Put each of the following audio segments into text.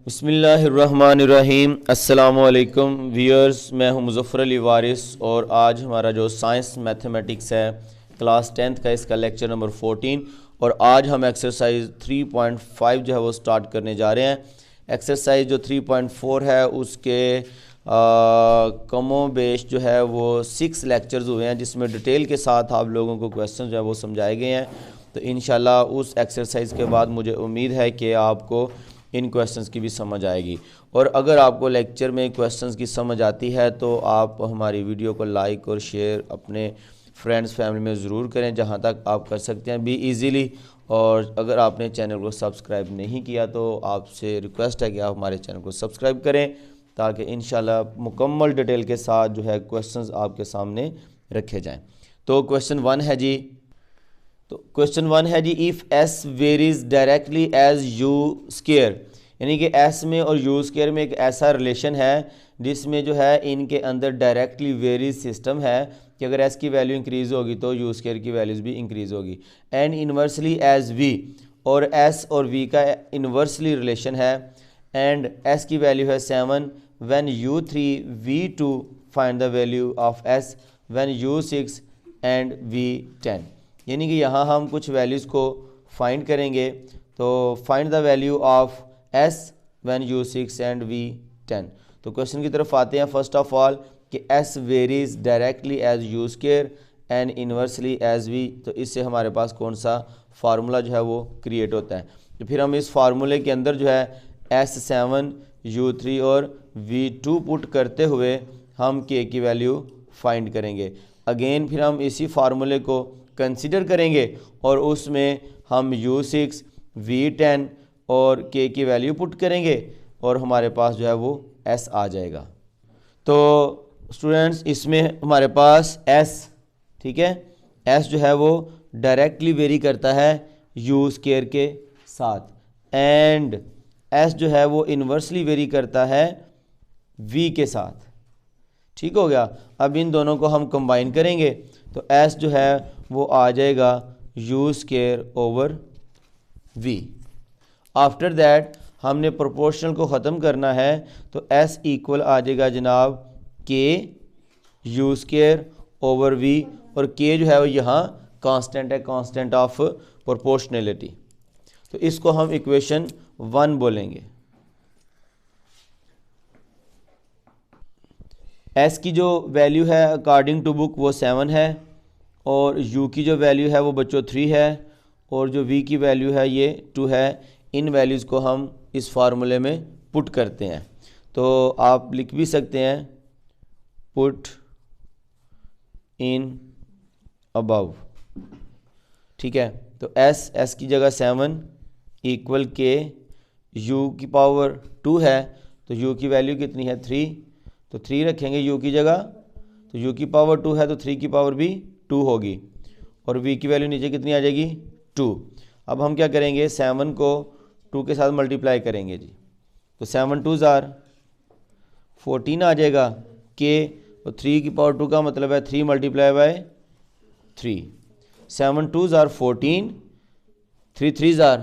बिस्मिल्लाहिर्रहमानिर्रहीम। अस्सलामुअलैकुम व्यूअर्स, मैं हूं मुज़फ़्फ़र अली वारिस और आज हमारा जो साइंस मैथमेटिक्स है क्लास 10th का इसका लेक्चर नंबर 14 और आज हम एक्सरसाइज 3.5 जो है वो स्टार्ट करने जा रहे हैं। एक्सरसाइज जो 3.4 है उसके कमो बेश जो है वो 6 लेक्चर्स हुए हैं जिसमें डिटेल के साथ आप लोगों को क्वेश्चन जो है वो समझाए गए हैं। तो इंशाल्लाह उस एक्सरसाइज के बाद मुझे उम्मीद है कि आपको इन क्वेश्चंस की भी समझ आएगी। और अगर आपको लेक्चर में क्वेश्चंस की समझ आती है तो आप हमारी वीडियो को लाइक और शेयर अपने फ्रेंड्स फैमिली में ज़रूर करें, जहां तक आप कर सकते हैं भी इजीली। और अगर आपने चैनल को सब्सक्राइब नहीं किया तो आपसे रिक्वेस्ट है कि आप हमारे चैनल को सब्सक्राइब करें ताकि इंशाल्लाह मुकम्मल डिटेल के साथ जो है क्वेश्चंस आपके सामने रखे जाएँ। तो क्वेश्चन 1 है जी। If S varies directly as u square, यानी कि एस में और यू स्क्वायर में एक ऐसा रिलेशन है जिसमें जो है इनके अंदर डायरेक्टली वेरीज सिस्टम है कि अगर एस की वैल्यू इंक्रीज़ होगी तो यू स्क्वायर की वैल्यूज़ भी इंक्रीज़ होगी। एंड इन्वर्सली एज वी, और एस और वी का इन्वर्सली रिलेशन है। एंड एस की वैल्यू है 7 when u 3 v 2 find the value of s when u 6 and v 10। यानी कि यहाँ हम कुछ वैल्यूज़ को फाइंड करेंगे। तो find the value of s when u 6 and v 10। तो क्वेश्चन की तरफ आते हैं। फर्स्ट ऑफ ऑल कि s varies directly as u square and inversely as v, तो इससे हमारे पास कौन सा फार्मूला जो है वो क्रिएट होता है। तो फिर हम इस फार्मूले के अंदर जो है एस 7 यू 3 और वी 2 पुट करते हुए हम के की वैल्यू फाइंड करेंगे। अगेन फिर हम इसी फार्मूले को कंसीडर करेंगे और उसमें हम u6 v10 और k की वैल्यू पुट करेंगे और हमारे पास जो है वो s आ जाएगा। तो स्टूडेंट्स इसमें हमारे पास s, ठीक है, s जो है वो डायरेक्टली वेरी करता है u स्क्वायर के साथ एंड s जो है वो इन्वर्सली वेरी करता है v के साथ। ठीक हो गया। अब इन दोनों को हम कंबाइन करेंगे तो s जो है वो आ जाएगा u square over v. After that हमने प्रोपोर्शनल को ख़त्म करना है तो s इक्वल आ जाएगा जनाब के यू स्क्वायर ओवर वी, और k जो है वो यहाँ कांस्टेंट है, कांस्टेंट ऑफ प्रोपोर्शनलिटी। तो इसको हम इक्वेशन 1 बोलेंगे। s की जो वैल्यू है अकॉर्डिंग टू बुक वो 7 है और u की जो वैल्यू है वो बच्चों 3 है और जो v की वैल्यू है ये 2 है। इन वैल्यूज़ को हम इस फार्मूले में पुट करते हैं। तो आप लिख भी सकते हैं पुट इन अबव, ठीक है। तो s की जगह 7 इक्वल के u की पावर 2 है तो u की वैल्यू कितनी है 3, तो 3 रखेंगे u की जगह, तो u की पावर 2 है तो 3 की पावर भी 2 होगी और v की वैल्यू नीचे कितनी आ जाएगी 2। अब हम क्या करेंगे 7 को 2 के साथ मल्टीप्लाई करेंगे जी, तो 7 2 ज़ार 14 आ जाएगा के, और 3 की पावर 2 का मतलब है 3 मल्टीप्लाई बाय 3। 7 2 ज़ार 14, 3 3 ज़ार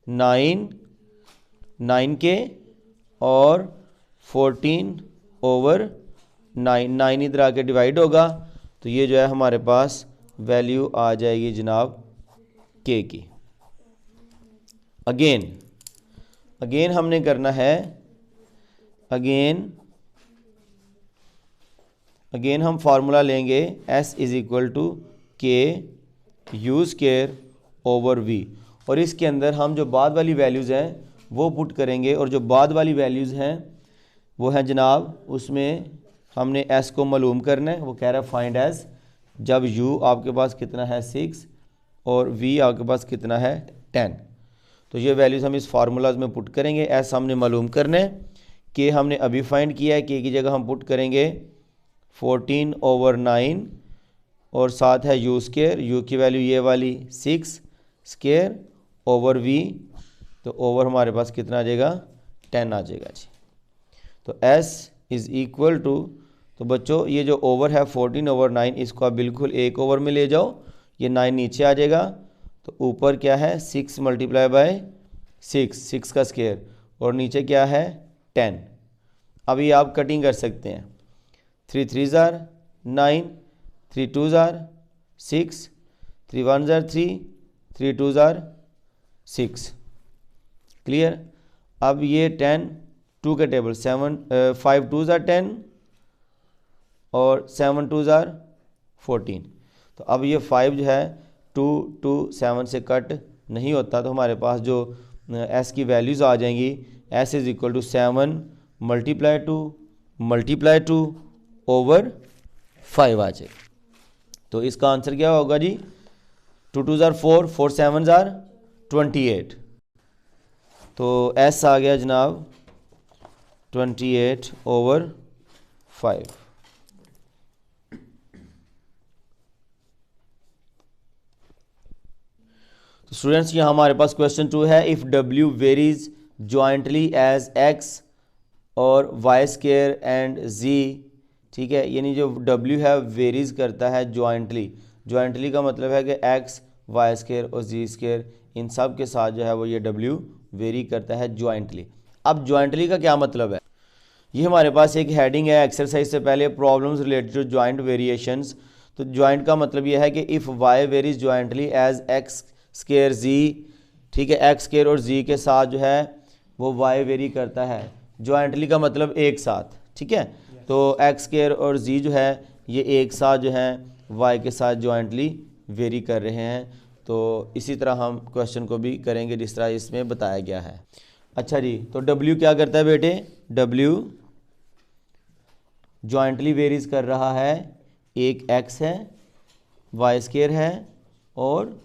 9, 9 के और 14 ओवर 9, 9 इधर आके डिवाइड होगा तो ये जो है हमारे पास वैल्यू आ जाएगी जनाब के की। अगेन हमने करना है, अगेन हम फार्मूला लेंगे s इज़ इक्वल टू के यू स्क्वायर ओवर वी, और इसके अंदर हम जो बाद वाली वैल्यूज़ हैं वो पुट करेंगे और जो बाद वाली वैल्यूज़ हैं वो है जनाब उसमें हमने s को मालूम करना है। वो कह रहा है फाइंड एस, जब u आपके पास कितना है 6 और v आपके पास कितना है 10। तो ये वैल्यूज़ हम इस फार्मूलाज में पुट करेंगे। s हमने मालूम करना है, k हमने अभी फाइंड किया है, k की जगह हम पुट करेंगे 14 ओवर 9 और साथ है u स्क्वायर, u की वैल्यू ये वाली 6 स्क्वायर ओवर v, तो ओवर हमारे पास कितना आ जाएगा 10 आ जाएगा जी। तो s इज़ इक्वल टू, तो बच्चों ये जो ओवर है 14 ओवर 9 इसको आप बिल्कुल एक ओवर में ले जाओ, ये 9 नीचे आ जाएगा तो ऊपर क्या है 6 मल्टीप्लाई बाय 6, 6 का स्क्वायर और नीचे क्या है 10। अभी आप कटिंग कर सकते हैं, 3 3 ज़ार 9, 3 2 ज़ार 6, 3 1 ज़ार 3, 3 2 ज़ार 6। क्लियर। अब ये 10 2 के टेबल 7 5 2 ज़ार 10 और 7 2 ज़ार 14। तो अब ये 5 जो है 2 2 7 से कट नहीं होता, तो हमारे पास जो एस की वैल्यूज़ आ जाएंगी, s is equal to 7 multiply two over 5 आ जाए। तो इसका आंसर क्या होगा जी, 2 2 ज़ार 4, 4 7 ज़ार 28। तो एस आ गया जनाब 28 ओवर 5। तो स्टूडेंट्स यहाँ हमारे पास क्वेश्चन 2 है, if W varies jointly as x और y स्केयर एंड z, ठीक है, यानी जो W है वेरीज करता है जॉइंटली का मतलब है कि x y स्केयर और z स्केयर इन सब के साथ जो है वो ये W वेरी करता है जॉइंटली। अब जॉइंटली का क्या मतलब है, ये हमारे पास एक हेडिंग है एक्सरसाइज से पहले, problems related to joint variations. तो जॉइंट का मतलब यह है कि if y varies jointly as x square z, ठीक है, x स्केयर और z के साथ जो है वो y वेरी करता है जॉइंटली का मतलब एक साथ, ठीक है। तो x स्केयर और z जो है ये एक साथ जो है y के साथ जॉइंटली वेरी कर रहे हैं। तो इसी तरह हम क्वेश्चन को भी करेंगे जिस तरह इसमें बताया गया है। अच्छा जी, तो W क्या करता है बेटे, W जॉइंटली वेरीज कर रहा है, एक x है, y स्केयर है और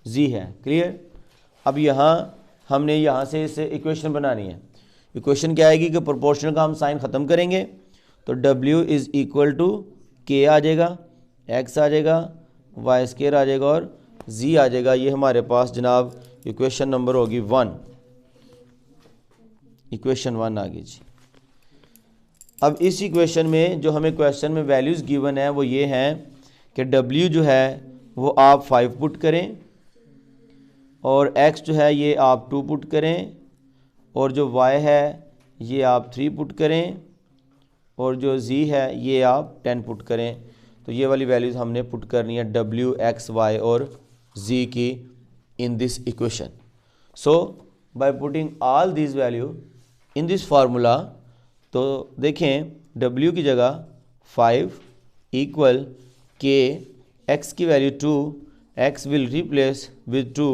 z है। क्लियर। अब यहाँ हमने यहाँ से इसे इक्वेशन बनानी है। इक्वेशन क्या आएगी कि प्रोपोर्शनल का हम साइन ख़त्म करेंगे, तो W is equal to K आ जाएगा, x आ जाएगा, y स्केयर आ जाएगा और z आ जाएगा। ये हमारे पास जनाब इक्वेशन नंबर होगी 1, इक्वेशन 1 आ गई जी। अब इस इक्वेशन में जो हमें क्वेश्चन में वैल्यूज़ गिवन है वो ये हैं कि W जो है वो आप 5 पुट करें और x जो है ये आप 2 पुट करें और जो y है ये आप 3 पुट करें और जो z है ये आप 10 पुट करें। तो ये वाली वैल्यूज़ हमने पुट करनी है W, x, y और z की in this equation. So by putting all this value in this formula, तो देखें W की जगह 5 इक्वल K, x की value 2, x will replace with 2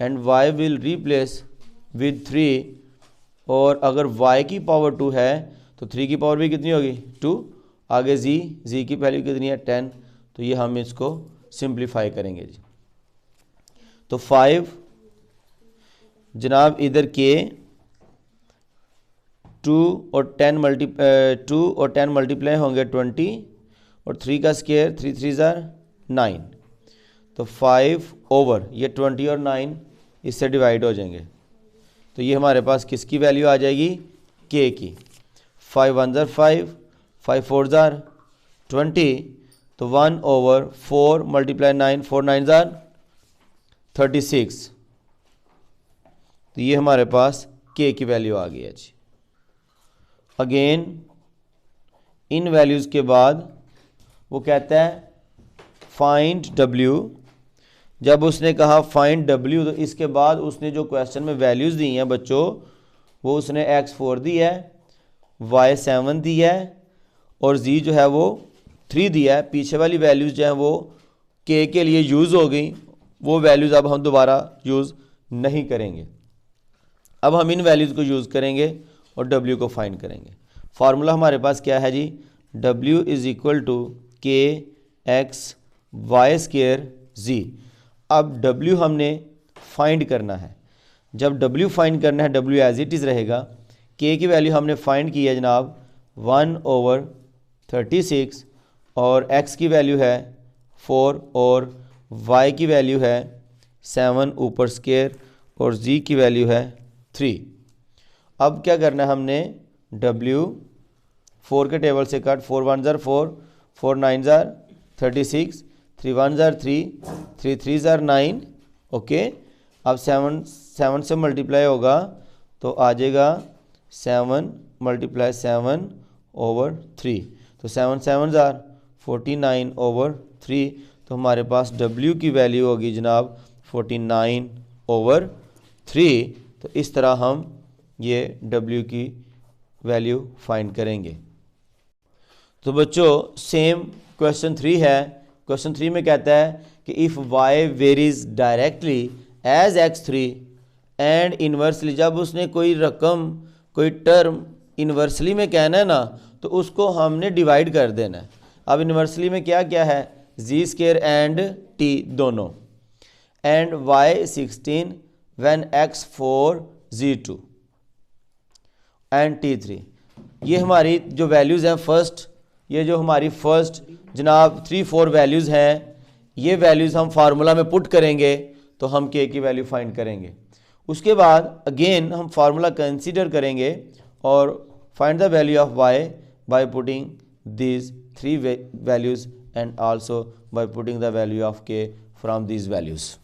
and y will replace with 3, और अगर y की पावर 2 है तो 3 की पावर भी कितनी होगी 2, आगे z की वैल्यू कितनी है 10। तो ये हम इसको सिंप्लीफाई करेंगे जी। तो 5 जनाब इधर K 2 और 10 मल्टीप्लाई होंगे 20 और 3 का स्केयर 3 3 ज़ार 9। तो 5 ओवर ये 20 और 9 इससे डिवाइड हो जाएंगे। तो ये हमारे पास किसकी वैल्यू आ जाएगी, K की। 5 1 ज़ार 5, 5 4 ज़ार 20, तो 1 ओवर 4 मल्टीप्लाई 9, 4 9 ज़ार 36। तो ये हमारे पास K की वैल्यू आ गई है जी। अगेन इन वैल्यूज़ के बाद वो कहता है फाइंड W। जब उसने कहा फाइंड W, तो इसके बाद उसने जो क्वेश्चन में वैल्यूज़ दी हैं बच्चों, वो उसने x 4 दी है, y 7 दी है और z जो है वो 3 दिया है। पीछे वाली वैल्यूज़ जो हैं वो K के लिए यूज़ हो गई, वो वैल्यूज़ अब हम दोबारा यूज़ नहीं करेंगे। अब हम इन वैल्यूज़ को यूज़ करेंगे और W को फाइंड करेंगे। फार्मूला हमारे पास क्या है जी, W is equal to K x y square z। अब W हमने फाइंड करना है। जब W फाइंड करना है W एज इट इज़ रहेगा। K की वैल्यू हमने फाइंड की है जनाब 1 ओवर 36 और x की वैल्यू है 4 और y की वैल्यू है 7 ऊपर स्केयर और z की वैल्यू है 3। अब क्या करना है हमने, W 4 के टेबल से कट, 4 1 ज़ार 4, 4 9 ज़ार 36, 3 1 ज़ार 3, 3 3 ज़ार 9। ओके, अब 7 से मल्टीप्लाई होगा तो आ जाएगा 7 × 7/3। तो 7 7 ज़ार 49/3। तो हमारे पास W की वैल्यू होगी जनाब 49/3। तो इस तरह हम ये W की वैल्यू फाइंड करेंगे। तो बच्चों सेम क्वेश्चन 3 है। क्वेश्चन 3 में कहता है कि if y varies directly as x3 and inversely, जब उसने कोई रकम कोई टर्म इन्वर्सली में कहना है ना तो उसको हमने डिवाइड कर देना है। अब इन्वर्सली में क्या क्या है, z² एंड t दोनों, and y16 when x4 z2 and t3। ये हमारी जो वैल्यूज़ हैं फर्स्ट, ये जो हमारी फर्स्ट जनाब 3 4 वैल्यूज़ हैं, ये वैल्यूज़ हम फार्मूला में पुट करेंगे तो हम k की वैल्यू फाइंड करेंगे। उसके बाद अगेन हम फार्मूला कंसीडर करेंगे और find the value of y by putting these 3 values and also by putting the value of k from these values.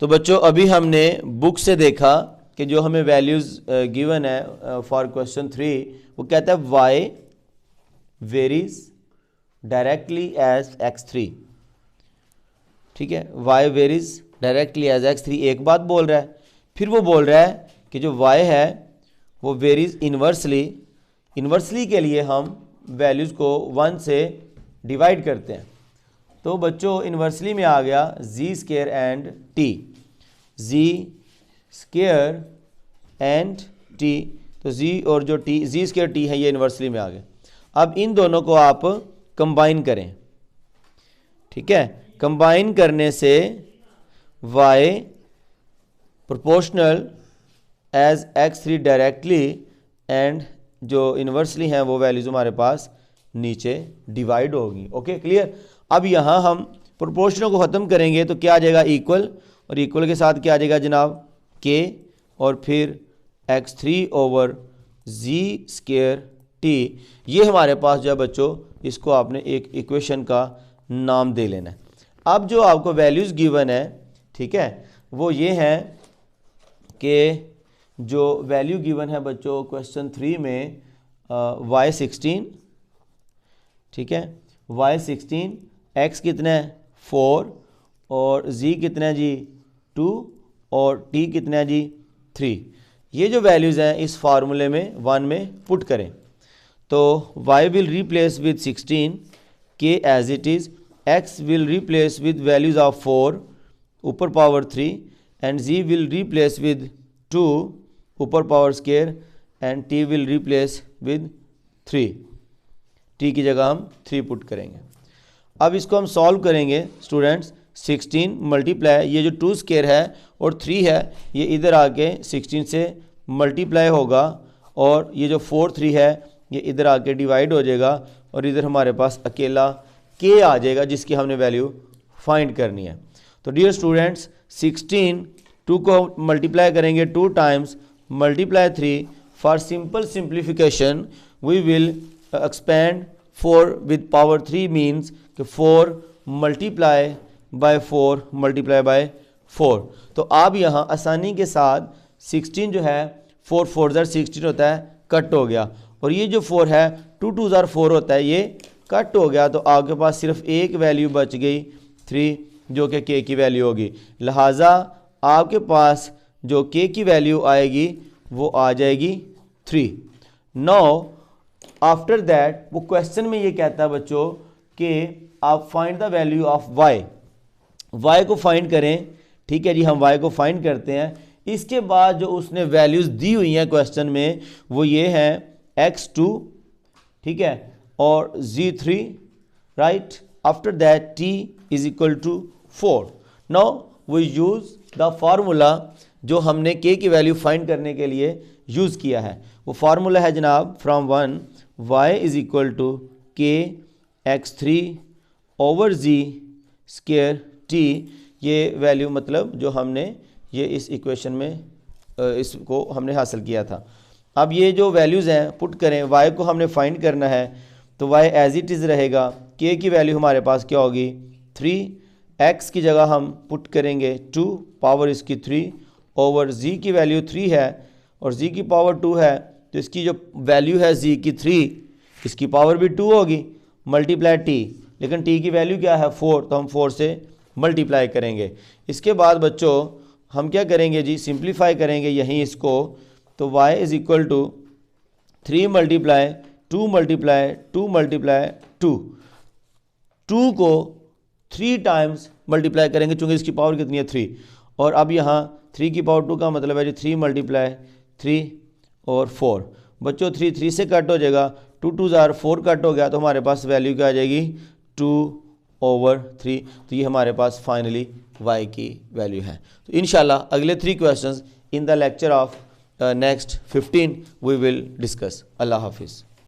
तो बच्चों अभी हमने बुक से देखा कि जो हमें वैल्यूज़ गिवन है फॉर क्वेश्चन 3, वो कहता है y varies directly as x3। ठीक है, y varies directly as x3 एक बात बोल रहा है। फिर वो बोल रहा है कि जो y है वो वेरीज इन्वर्सली। इन्वर्सली के लिए हम वैल्यूज़ को 1 से डिवाइड करते हैं। तो बच्चों इन्वर्सली में आ गया z² and t, z² and t। तो z और जो t, z² t है, ये इन्वर्सली में आ गया। अब इन दोनों को आप कंबाइन करें। ठीक है, कंबाइन करने से y proportional as x3 directly and जो इन्वर्सली हैं वो वैल्यूज़ हमारे पास नीचे डिवाइड होगी। Okay clear. अब यहाँ हम प्रोपोर्शनल को ख़त्म करेंगे तो क्या आ जाएगा, इक्वल, और इक्वल के साथ क्या आ जाएगा जनाब k, और फिर x3/z² t। ये हमारे पास जो है बच्चों, इसको आपने एक इक्वेशन का नाम दे लेना है। अब जो आपको वैल्यूज़ गिवन है, ठीक है, वो ये हैं कि जो वैल्यू गिवन है बच्चों क्वेश्चन 3 में y16, ठीक है, y16, x कितना है 4, और z कितना है जी 2, और t कितना है जी 3। ये जो वैल्यूज़ हैं इस फार्मूले में 1 में पुट करें तो y will replace with 16, k as it is, x will replace with values of 4 ऊपर power 3, and z will replace with 2 ऊपर power square, and t will replace with 3। t की जगह हम 3 पुट करेंगे। अब इसको हम सॉल्व करेंगे स्टूडेंट्स। 16 मल्टीप्लाई, ये जो 2² है और 3 है ये इधर आके 16 से मल्टीप्लाई होगा, और ये जो 4 3 है ये इधर आके डिवाइड हो जाएगा, और इधर हमारे पास अकेला k आ जाएगा जिसकी हमने वैल्यू फाइंड करनी है। तो डियर स्टूडेंट्स 16 2 को मल्टीप्लाई करेंगे 2 times multiply 3। For simple simplification we will expand 4 with power 3 means कि 4 मल्टीप्लाई बाय 4 मल्टीप्लाई बाय 4। तो आप यहाँ आसानी के साथ 16 जो है 4 4 ज़ार 16 होता है, कट हो गया, और ये जो 4 है 2 2 ज़ार 4 होता है, ये कट हो गया। तो आपके पास सिर्फ एक वैल्यू बच गई 3, जो कि k की वैल्यू होगी। लिहाजा आपके पास जो k की वैल्यू आएगी वो आ जाएगी 3। नाउ आफ्टर दैट वो क्वेश्चन में ये कहता है बच्चों कि आप find the value of y को फाइंड करें। ठीक है जी, हम y को फाइंड करते हैं। इसके बाद जो उसने वैल्यूज़ दी हुई हैं क्वेश्चन में वो ये हैं x2, ठीक है, और z3, right. After that t is equal to 4। Now we use the formula जो हमने k की वैल्यू फाइंड करने के लिए यूज़ किया है। वो फार्मूला है जनाब from 1 y is equal to k x3/z² t। ये वैल्यू मतलब जो हमने ये इस इक्वेशन में इसको हमने हासिल किया था। अब ये जो वैल्यूज़ हैं पुट करें, y को हमने फाइंड करना है तो y एज इट इज़ रहेगा। k की वैल्यू हमारे पास क्या होगी 3, x की जगह हम पुट करेंगे 2 पावर इसकी 3, ओवर z की वैल्यू 3 है और z की पावर 2 है, तो इसकी जो वैल्यू है z की 3, इसकी पावर भी 2 होगी, मल्टीप्लाई t, लेकिन t की वैल्यू क्या है 4, तो हम 4 से मल्टीप्लाई करेंगे। इसके बाद बच्चों हम क्या करेंगे जी, सिंप्लीफाई करेंगे यहीं इसको, तो y is equal to 3 multiply 2 multiply 2 multiply 2, 2 को 3 टाइम्स मल्टीप्लाई करेंगे चूँकि इसकी पावर कितनी है 3, और अब यहाँ 3 की पावर 2 का मतलब है जी 3 मल्टीप्लाई 3 और 4। बच्चों 3 3 से कट हो जाएगा, 2 2 ज़ार 4 कट हो गया, तो हमारे पास वैल्यू क्या आ जाएगी 2/3। तो ये हमारे पास फाइनली y की वैल्यू है। तो इंशाल्लाह अगले 3 questions in the lecture of next 15 we will discuss. अल्लाह हाफिज़।